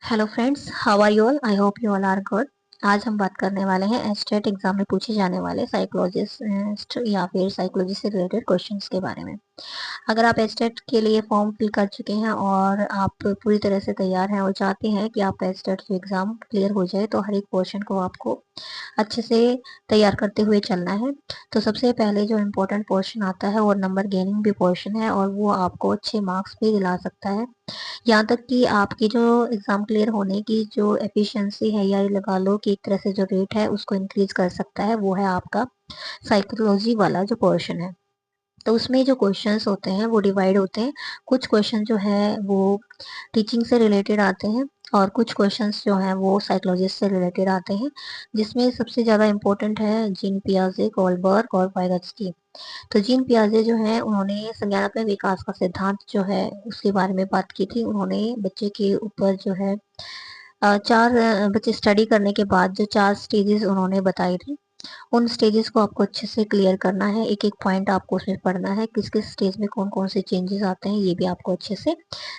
Hello friends, how are you all? I hope you all are good. आज हम बात करने वाले हैं एस्टेट एग्जाम में पूछे जाने वाले साइकोलॉजिस्ट या फिर साइकोलॉजी से रिलेटेड क्वेश्चंस के बारे में। अगर आप एस्टेट के लिए फॉर्म फिल कर चुके हैं और आप पूरी तरह से तैयार हैं और चाहते हैं कि आपका एस्टेट जो एग्जाम क्लियर हो जाए, तो हर एक पोर्शन को आपको अच्छे से तैयार करते हुए चलना है। तो सबसे पहले जो इम्पोर्टेंट पोर्शन आता है वो नंबर गेनिंग भी पोर्शन है, और वो आपको अच्छे मार्क्स भी दिला सकता है। यहाँ तक कि आपकी जो एग्जाम क्लियर होने की जो एफिशिएंसी है, या ये लगा लो कि एक तरह से जो रेट है उसको इंक्रीज कर सकता है, वो है आपका साइकोलॉजी वाला जो पोर्शन है। तो उसमें जो क्वेश्चंस होते हैं वो डिवाइड होते हैं। कुछ क्वेश्चन जो है वो टीचिंग से रिलेटेड आते हैं, और कुछ क्वेश्चंस जो हैं वो साइकोलॉजी से रिलेटेड आते हैं, जिसमें सबसे ज़्यादा इम्पोर्टेंट है जीन पियाजे, कोलबर्ग और वाइगत्स्की। तो जीन पियाजे जो है, उन्होंने संज्ञानात्मक विकास का सिद्धांत जो है उसके बारे में बात की थी। उन्होंने बच्चे के ऊपर जो है चार बच्चे स्टडी करने के बाद जो चार स्टेजेस उन्होंने बताई थी, उन स्टेजेस को आपको अच्छे से क्लियर करना है। एक एक पॉइंट आपको उसमें पढ़ना है, किस किस स्टेज में कौन कौन से चेंजेस आते हैं, ये भी आपको अच्छे से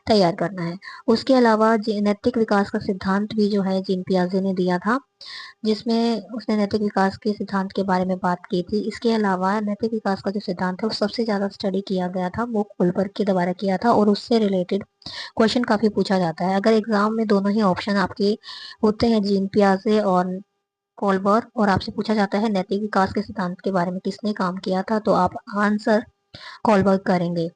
तैयार करना है। उसके अलावा नैतिक विकास का सिद्धांत भी जो है जीन पियाजे ने दिया था, जिसमें उसने नैतिक विकास के सिद्धांत के बारे में बात की थी। इसके अलावा नैतिक विकास का जो सिद्धांत है वो सबसे ज्यादा स्टडी किया गया था, वो कोलबर्ग के द्वारा किया था, और उससे रिलेटेड क्वेश्चन काफी पूछा जाता है। अगर एग्जाम में दोनों ही ऑप्शन आपके होते हैं, जीन पियाजे और कोलबर्ग, और आपसे पूछा जाता है नैतिक विकास के सिद्धांत के बारे में किसने काम किया था, तो आप आंसर कोलबर्ग करेंगे,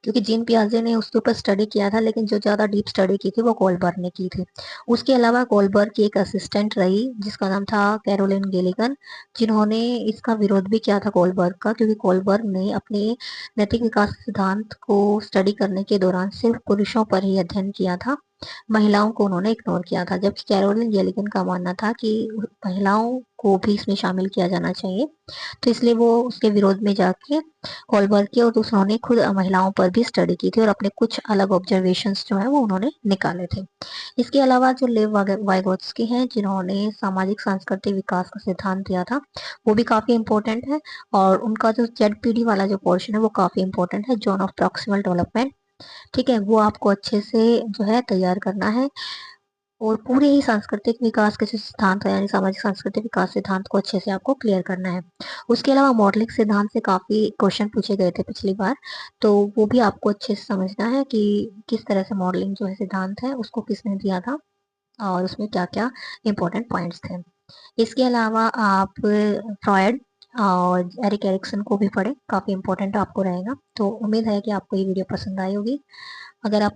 क्योंकि जीन पियाजे ने उसके ऊपर स्टडी किया था, लेकिन जो ज्यादा डीप स्टडी की थी वो कोलबर्ग ने की थी। उसके अलावा कोलबर्ग की एक असिस्टेंट रही जिसका नाम था कैरोलिन गेलिगन, जिन्होंने इसका विरोध भी किया था कोलबर्ग का, क्योंकि कोलबर्ग ने अपने नैतिक विकास सिद्धांत को स्टडी करने के दौरान सिर्फ पुरुषों पर ही अध्ययन किया था, महिलाओं को उन्होंने इग्नोर किया था। जबकि कैरोलिन गेलिगन का मानना था कि महिलाओं को भी इसमें शामिल किया जाना चाहिए, तो इसलिए वो उसके विरोध में जाके कॉलबर्ग की, और उन्होंने खुद महिलाओं पर भी स्टडी की थी और अपने कुछ अलग ऑब्जर्वेशंस जो है वो उन्होंने निकाले थे। इसके अलावा जो लेव वाइगोत्स्की हैं, जिन्होंने सामाजिक सांस्कृतिक विकास का सिद्धांत दिया था, वो भी काफी इंपॉर्टेंट है। और उनका जो जेडपीडी वाला जो पोर्शन है वो काफी इंपॉर्टेंट है, जोन ऑफ प्रॉक्सिमल डेवलपमेंट। ठीक है, वो आपको अच्छे से जो है तैयार करना है, और पूरे ही सांस्कृतिक विकास के जो सिद्धांत है, यानी सामाजिक सांस्कृतिक विकास सिद्धांत को अच्छे से आपको क्लियर करना है। उसके अलावा मॉडलिंग सिद्धांत से काफी क्वेश्चन पूछे गए थे पिछली बार, तो वो भी आपको अच्छे से समझना है कि किस तरह से मॉडलिंग जो है सिद्धांत है उसको किसने दिया था, और उसमें क्या क्या इंपॉर्टेंट पॉइंट्स थे। इसके अलावा आप फ्रॉयड और एरिक एरिक्सन को भी पढ़े, काफी इंपॉर्टेंट आपको रहेगा। तो उम्मीद है कि आपको ये वीडियो पसंद आई होगी। अगर आप